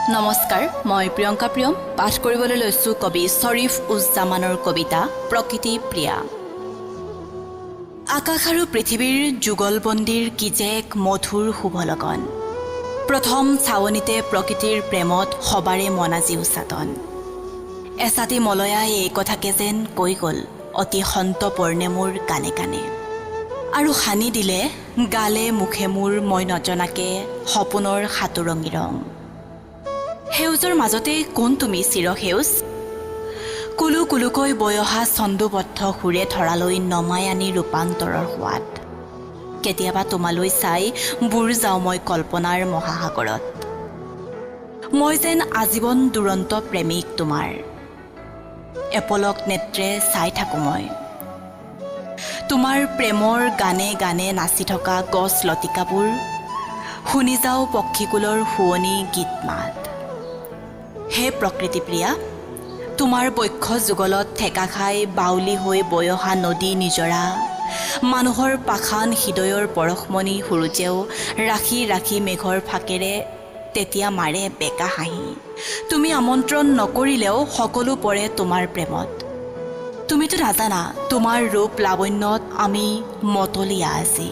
নমস্কাৰ, মই প্ৰিয়ংকা প্ৰিয়ম পাঠ কৰিবলৈ লৈছোঁ কবি শ্বৰীফ উজ জামানৰ কবিতা প্ৰকৃতি প্ৰিয়া। আকাশ আৰু পৃথিৱীৰ যুগলবন্দীৰ কি যে এক মধুৰ শুভলগন। প্ৰথম চাৱনিতে প্ৰকৃতিৰ প্ৰেমত সবাৰে মনাজি উচাতন। এচাতি মলয়াই এই কথাকে যেন কৈ গ'ল অতি সন্তপৰ্ণে মোৰ কাণে কাণে। আৰু সানি দিলে গালে মুখে মোৰ মই নজনাকে সপোনৰ সাতোৰঙী ৰং। সেউজৰ মাজতে কোন তুমি চিৰসেউজ, কুলু কুলুকৈ বৈ অহা ছন্দোবদ্ধ সুৰে ধৰালৈ নমাই আনি ৰূপান্তৰৰ সোৱাদ। কেতিয়াবা তোমালৈ চাই বুৰ যাওঁ মই কল্পনাৰ মহাসাগৰত। মই যেন আজীৱন দুৰন্ত প্ৰেমিক তোমাৰ, এপলক নেত্ৰে চাই থাকোঁ মই। তোমাৰ প্ৰেমৰ গানে গানে নাচি থকা গছ লতিকাবোৰ, শুনি যাওঁ পক্ষীকুলৰ শুৱনি গীত মাত। হে প্ৰকৃতি প্ৰিয়া, তোমাৰ বক্ষ যুগলত ঠেকা খাই বাউলী হৈ বৈ অহা নদী নিজৰা, মানুহৰ পাষাণ হৃদয়ৰ পৰশমণি সূৰুযেও ৰাখি ৰাখি মেঘৰ ফাকেৰে তেতিয়া মাৰে বেকা হাঁহি। তুমি আমন্ত্ৰণ নকৰিলেও সকলো পৰে তোমাৰ প্ৰেমত। তুমিতো নাজানা তোমাৰ ৰূপ লাৱণ্যত আমি মতলীয়া আজি।